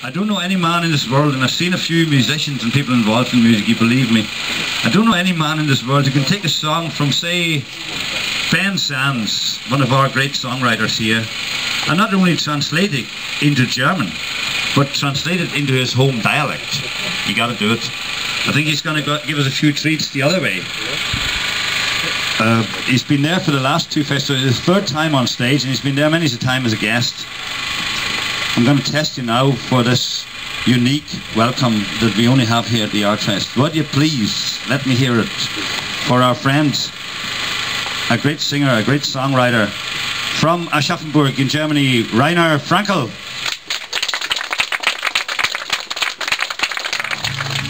I don't know any man in this world, and I've seen a few musicians and people involved in music, you believe me. I don't know any man in this world who can take a song from, say, Ben Sands, one of our great songwriters here, and not only translate it into German, but translate it into his home dialect. You gotta do it. I think he's gonna give us a few treats the other way. He's been there for the last two festivals, his third time on stage, and he's been there many a time as a guest. I'm going to test you now for this unique welcome that we only have here at the Art Fest. Would you please let me hear it for our friend, a great singer, a great songwriter from Aschaffenburg in Germany, Rainer Frankel.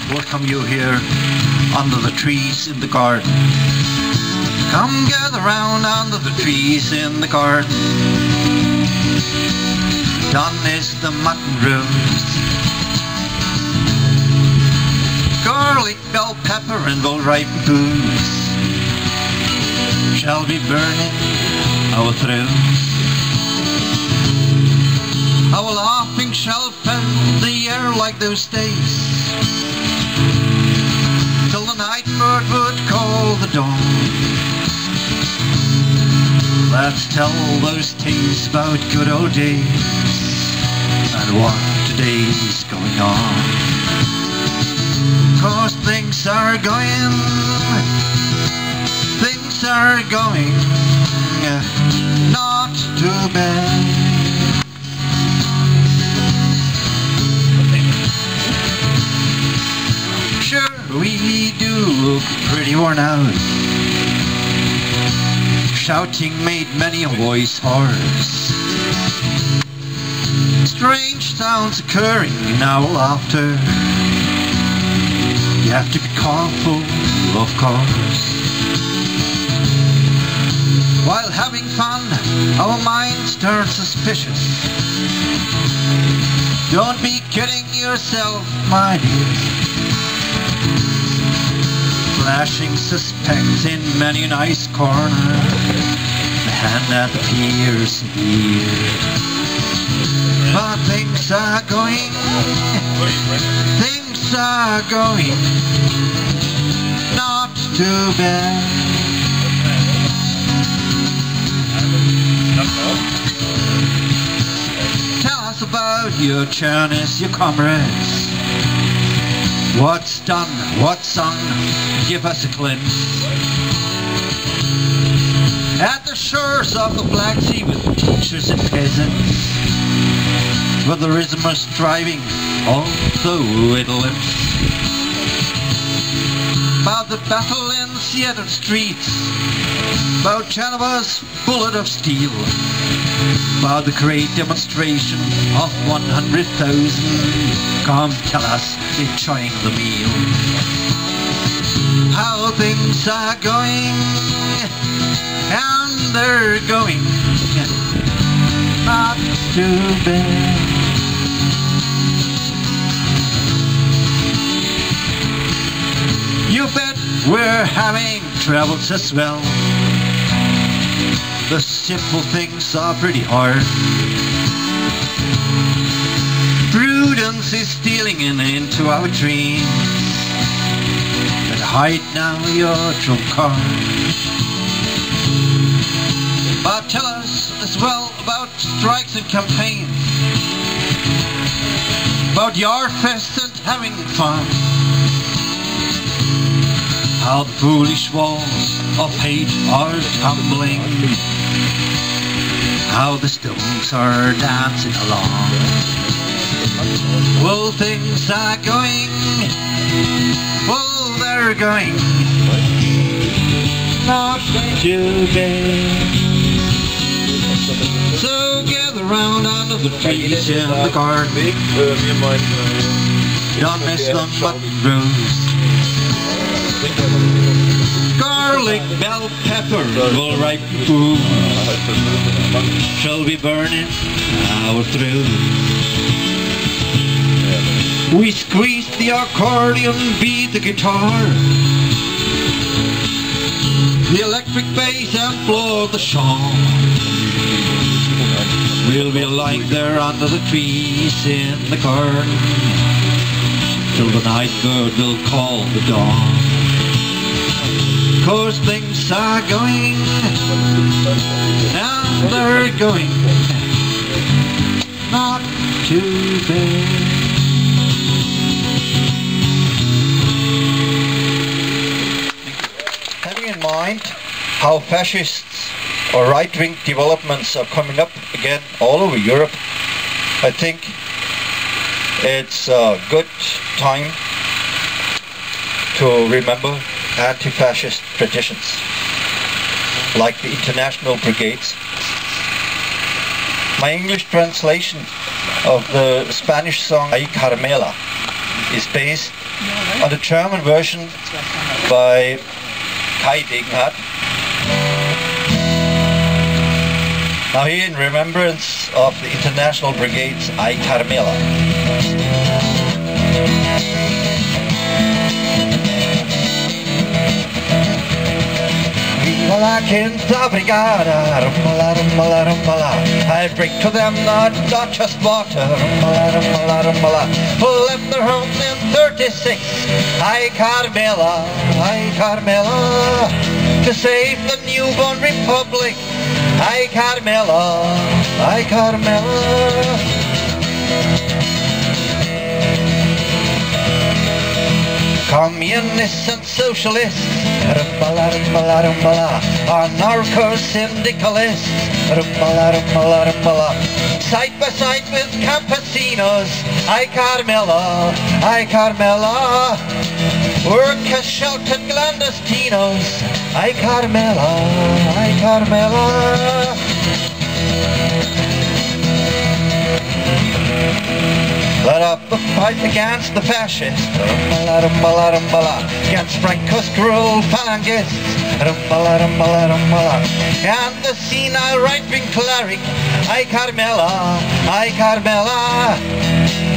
Welcome you here under the trees in the garden. Come gather round under the trees in the garden. Done is the mutton roast, garlic, bell pepper and well-ripened booze shall be burning our throats. Our laughing shall fill the air like those days, till the night bird would call the dawn. Let's tell those tales about good old days and what today's going on. 'Cause things are going not too bad. Sure, we do look pretty worn out. Shouting made many a voice hoarse. Strange sounds occurring in our laughter. You have to be careful, of course. While having fun, our minds turn suspicious. Don't be kidding yourself, my dear. Flashing suspects in many a nice corner, the hand that appears here. But things are going not too bad. Tell us about your journeys, your comrades. What's done, what's sung, give us a glimpse. At the shores of the Black Sea with teachers and peasants, where the rhythm is driving, although it limps. About the battle in Seattle streets, about Genova's bullet of steel, about the great demonstration of 100,000. Come tell us, enjoying the meal, how things are going, and they're going not too bad. You bet we're having troubles as well. The simple things are pretty hard. Prudence is stealing into our dreams. But hide now your trump card. But tell us as well about strikes and campaigns, about yard fests and having fun. How the foolish walls of hate are tumbling, how the stones are dancing along. Well, things are going, well, they're going not too bad. So gather round under the trees in the garden. Don't miss the mutton roast, garlic, bell pepper, well-ripened food shall be burning our throats. We squeeze the accordion, beat the guitar, the electric bass and blow the song. We'll be lying there under the trees in the corn till the night bird will call the dawn. 'Cause things are going, and they're going not too bad. Having in mind how fascists or right-wing developments are coming up again all over Europe, I think it's a good time to remember anti-fascist traditions like the international brigades. My English translation of the Spanish song Ay Carmela is based on the German version by Kai Degenhardt. Now here in remembrance of the international brigades Ay Carmela. Viva la quinta brigada, rumbala, rumbala, rumbala. I drink to them not just water, rumbala, rumbala, rumbala. Who left their homes in 36, Ay Carmela, Ay Carmela. To save the newborn republic, Ay Carmela, Ay Carmela. Communists and socialists, rumbala, rumbala, rumbala. Anarcho-syndicalists, rumbala, rumbala, rumbala. Side by side with campesinos, Ay Carmela, Ay Carmela. Workers sheltered clandestinos, Ay Carmela, Ay Carmela. Let up the fight against the fascists, rumbala, rumbala, rumbala. Against Franco's cruel phalangists, rumbala, rumbala, rumbala. And the senile right-wing cleric, Ay Carmela, Ay Carmela.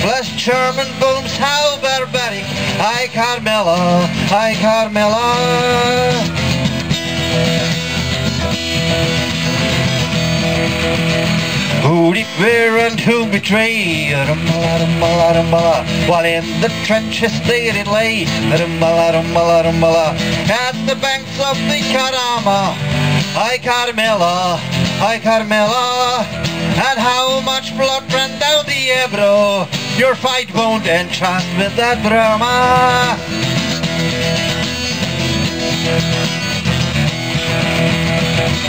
Bless German booms, how barbaric, Ay Carmela, Ay Carmela. Who did wear and who betray, rumbala, rumbala, rumbala. While in the trenches they did lay, rumbala, rumbala, rumbala. At the banks of the Carama, Ay Carmela, Ay Carmela. And how much blood ran down the Ebro, your fight won't enchant with that drama.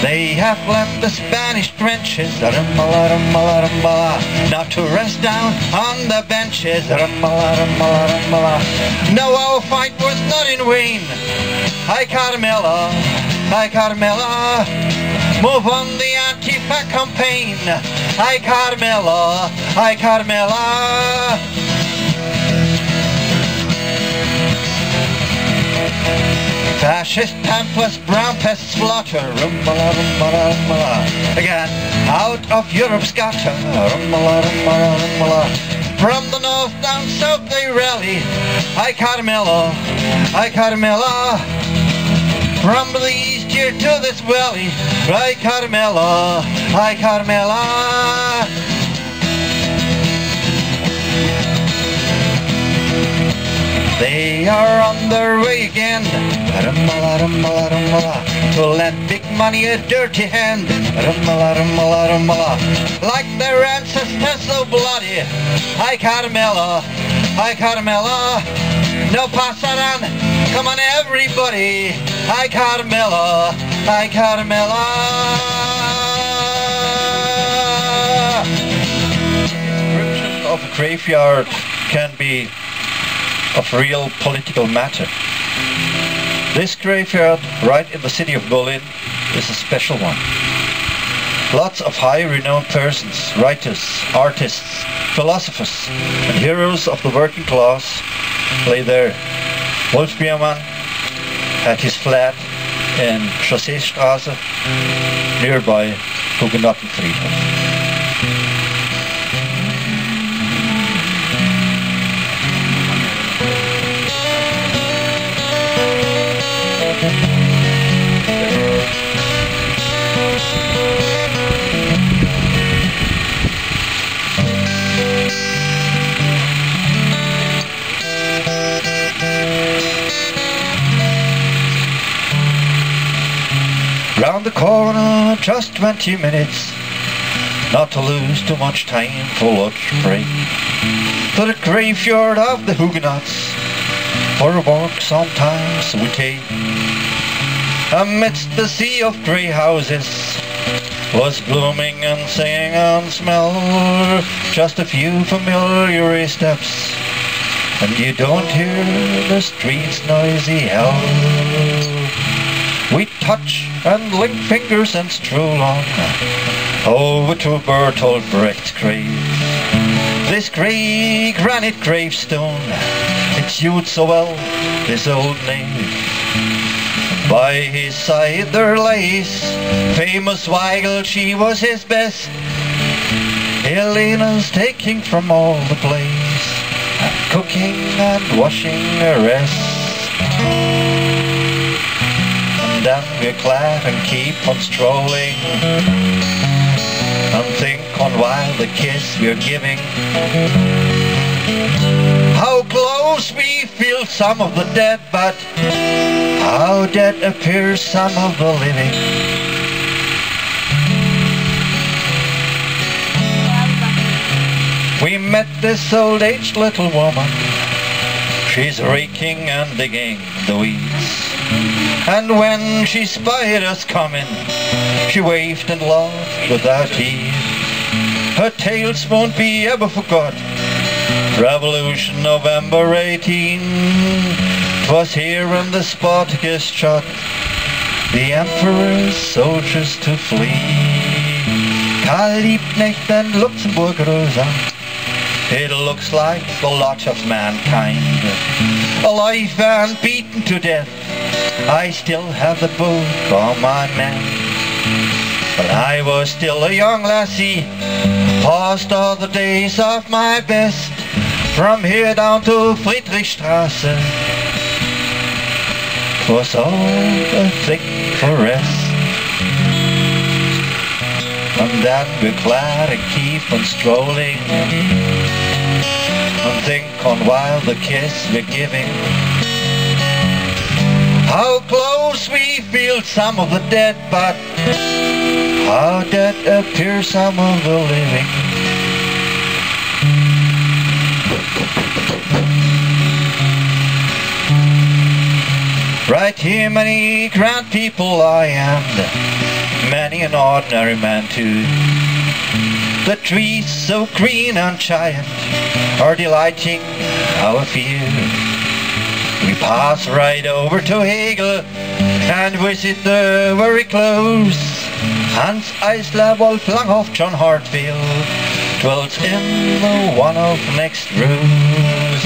They have left the Spanish trenches, rumbala, rumbala, rumbala. Not to rest down on the benches, rumbala, rumbala, rumbala. No, our fight was not in vain, Ay Carmela, Ay Carmela. Move on the Antifa campaign, Ay Carmela, Ay Carmela. Fascist pamphlets, brown pests slaughter, rumbala, rumbala, rumbala. Again, out of Europe's gutter, rumbala, rumbala, rumbala. From the north down south they rally, Ay Carmela, Ay Carmela. From the east here to this valley, Ay Carmela, Ay Carmela. They are on their way again, rumbala, rumbala, rumbala. To lend big money a dirty hand, rumbala, rumbala, rumbala. Like their ancestors so bloody, Ay Carmela, Ay Carmela. No pasaran, come on everybody, Ay Carmela, Ay Carmela. Description of a graveyard can be of real political matter. This graveyard right in the city of Berlin is a special one. Lots of high renowned persons, writers, artists, philosophers and heroes of the working class lay there. Wolf Biermann had his flat in Chausseestraße nearby Hugenottenfriedhof. round the corner, just 20 minutes, not to lose too much time for lunch break. To the graveyard of the Huguenots, for a walk sometimes we take. Amidst the sea of grey houses was blooming and singing and smell just a few familiar steps, and you don't hear the street's noisy hell. We touch and link fingers and stroll on over to Bertolt Brecht's grave. This grey granite gravestone, it suits so well this old name. By his side there lays famous Weigel, she was his best. Helena's taking from all the place, and cooking and washing the rest. And then we're glad and keep on strolling, and think on while the kiss we're giving. How close we feel some of the dead, but how dead appears some of the living. We met this old-aged little woman. She's raking and digging the weeds, and when she spied us coming, she waved and laughed without heed. Her tales won't be ever forgot. Revolution November 18, 'twas here in the Spartacus shot the Emperor's soldiers to flee. Karl Liebknecht and Luxembourg Rosa, it looks like the lot of mankind, alive and beaten to death. I still have the book on my mind. When I was still a young lassie, past all the days of my best, from here down to Friedrichstrasse, 'twas all a thick caress. And then we're glad to keep on strolling, and think on while the kiss we're giving. How close we feel some of the dead, but how dead appear some of the living. Right here many grand people lie, and many an ordinary man too. The trees so green and giant are delighting our view. We pass right over to Hegel and visit the very close. Hans Eisler, Wolf Langhoff, John Hartfield dwells in the one of next rows.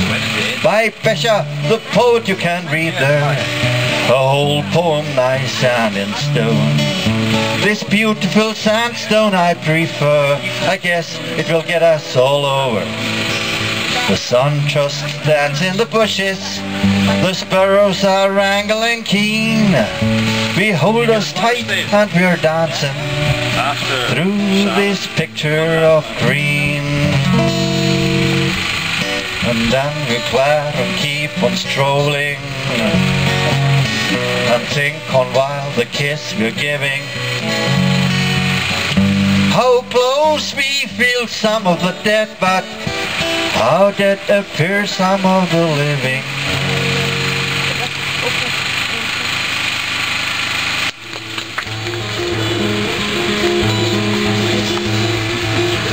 By Pesha, the poet, you can read there a whole poem nice and in stone. This beautiful sandstone I prefer, I guess it will get us all over. The sun just stands in the bushes, the sparrows are wrangling keen. We hold us tight and we're dancing through this picture of green. And then we're glad and keep on strolling, and think on while the kiss we're giving. How close we feel some of the dead, but how dead appear some of the living.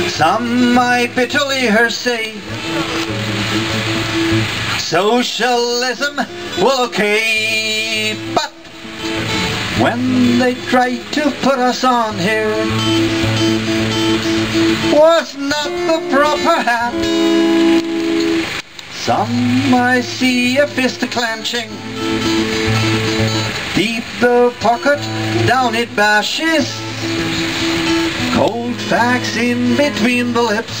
Some might bitterly her say, socialism, well okay, but when they tried to put us on here, was not the proper hand. Some I see a fist clenching, deep the pocket, down it bashes, cold facts in between the lips,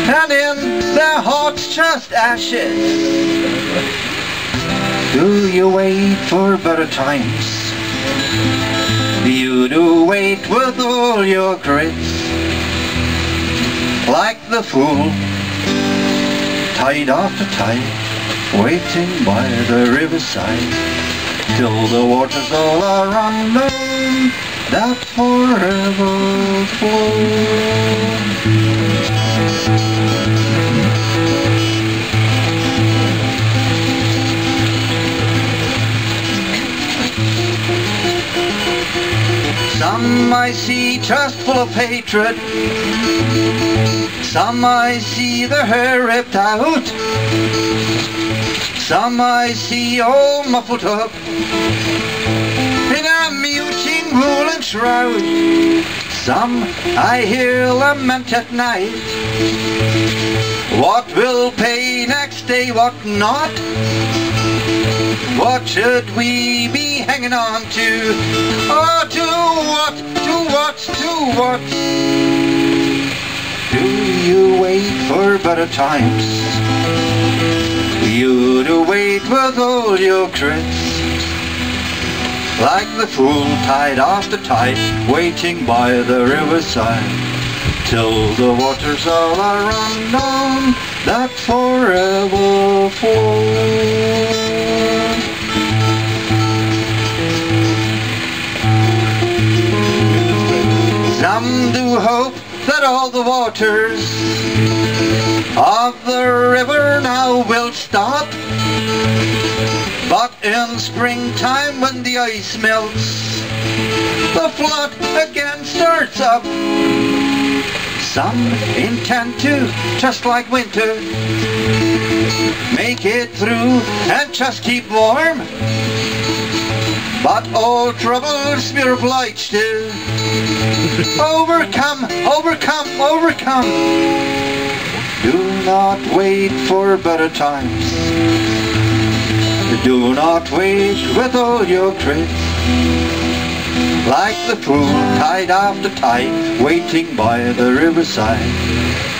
and in their hearts just ashes. Do you wait for better times? You do wait with all your grit, like the fool, tide after tide, waiting by the riverside. till the waters all are run down that forever flow. Some I see trustful of hatred, some I see their hair ripped out, some I see all muffled up in a muting wool and shroud, some I hear lament at night. What will pay next day, what not? What should we be hanging on to? Oh, to what, to what, to what? Do you wait for better times? You do wait with all your crits, like the fool tied off the tide, waiting by the riverside, till the waters all are run down that forever flow. Some do hope that all the waters of the river now will stop, but in springtime when the ice melts, the flood again starts up. Some intend to, just like winter, make it through and just keep warm, but all troubles we're obliged to overcome, overcome, overcome. Do not wait for better times. Do not wait with all your crits, like the fool tied off the tide, waiting by the riverside,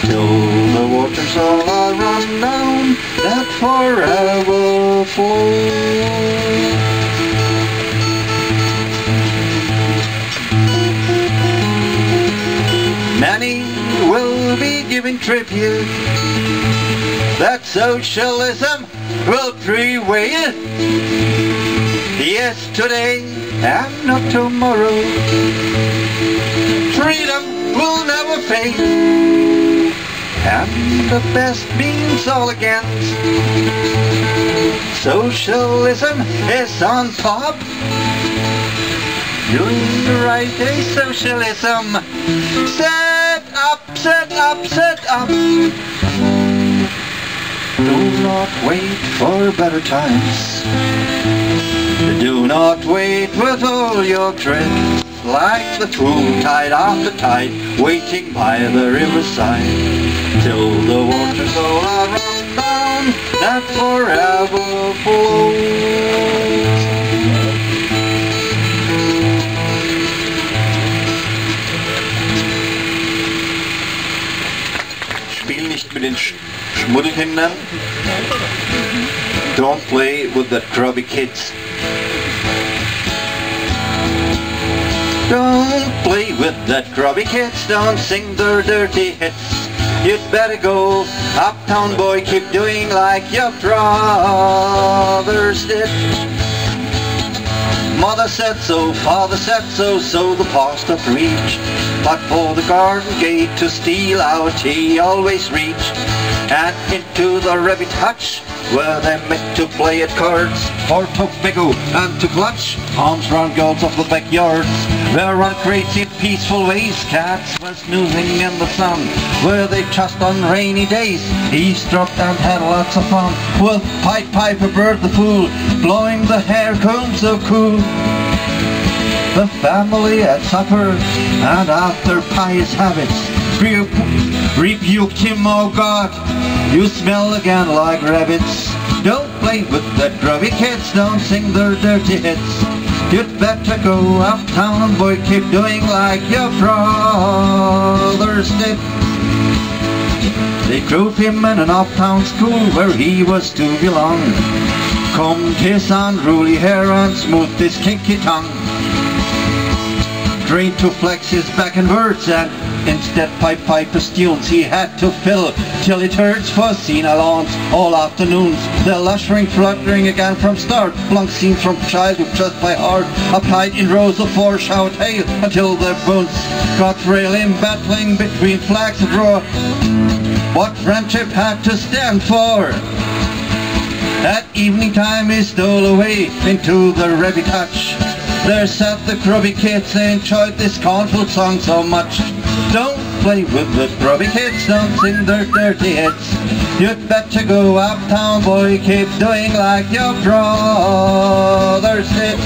till the waters all are run down that forever flow. Many will be giving tribute that socialism will prevail. Yes, today and not tomorrow, freedom will never fade, and the best means all against socialism is on top. Doing the right day socialism, set up, set up, set up. Do not wait for better times. Do not wait with all your tricks, like the fool tied off the tide, waiting by the riverside, till the waters all are run down that forever flows. Spiel nicht mit den Schmuddelkindern. Don't play with the grubby kids. Don't play with that grubby kids. Don't sing their dirty hits. You'd better go uptown, boy. Keep doing like your brothers did. Mother said so, father said so, so the pastor preached. But for the garden gate to steal out he always reached, and into the rabbit hutch where they met to play at cards, or to bingo and to clutch arms round girls of the backyards, where on crazy peaceful ways cats were snoozing in the sun, where they just on rainy days eavesdropped and had lots of fun, with Pied Piper Bird the Fool blowing the hair comb so cool. The family at supper and after pious habits rebuked him, oh God, you smell again like rabbits. Don't play with the grubby kids, don't sing their dirty hits. You'd better go uptown and boy keep doing like your brothers did. They group him in an uptown school where he was to belong, combed his unruly hair and smoothed his kinky tongue, trained to flex his back and words and Instead Piper's tunes he had to fill, till he turns for senile aunts all afternoons. The lushering fluttering again from start, long scenes from childhood just by heart, applied in rows of four shower tale, until their bones got frail in battling between flags and roar. What friendship had to stand for. At evening time he stole away into the rabbit hutch. There sat the grubby kids, they enjoyed this scornful song so much. Don't play with the grubby kids, don't sing their dirty hits. You'd better go uptown, boy, keep doing like your brothers did.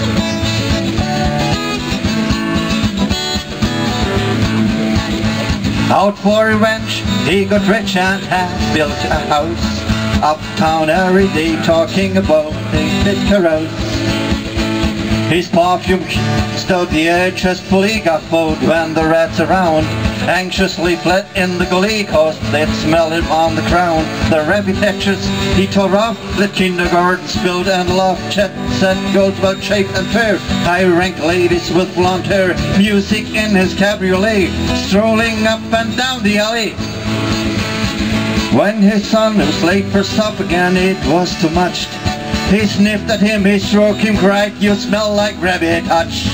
Out for revenge, he got rich and had built a house uptown every day, talking about a bit carouse. His perfume stowed the air chest fully got food when the rats around anxiously fled in the gully, cause they'd smell him on the ground. The rabbit hatches he tore off, the kindergarten spilled and laughed. Chet said goes about shape and fair, high-ranked ladies with blonde hair, music in his cabriolet, strolling up and down the alley. When his son was late for supper again, it was too much. He sniffed at him, he stroked him, cried, you smell like rabbit hutch.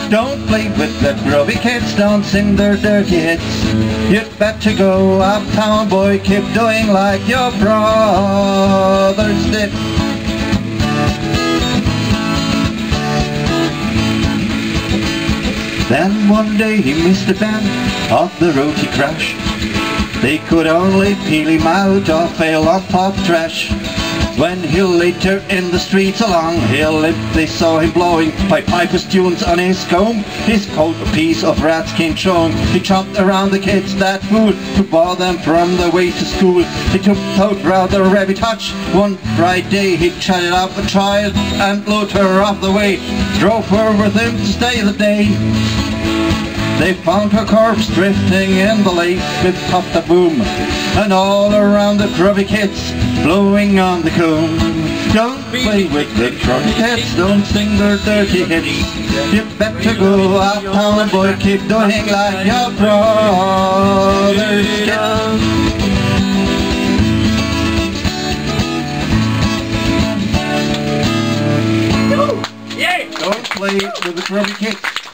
Don't play with the grubby kids, don't sing their dirty hits. You'd better go uptown, boy, keep doing like your brothers did. Then one day he missed the bend of the road he crashed. They could only peel him out or fail on top trash. When he later in the streets along Hill they saw him blowing Piper's tunes on his comb, his coat a piece of rat skin showing. He chopped around the kids that fool to bar them from the way to school. He took out round the rabbit hutch one bright day. He chatted up a child and blew her off the way, drove her with him to stay the day. They found her corpse drifting in the lake with puff the boom, and all around the grubby kids blowing on the comb. Don't play with the grubby kids, don't sing their dirty hits. You better go uptown, boy, keep doing like your brothers did. Don't play with the grubby kids.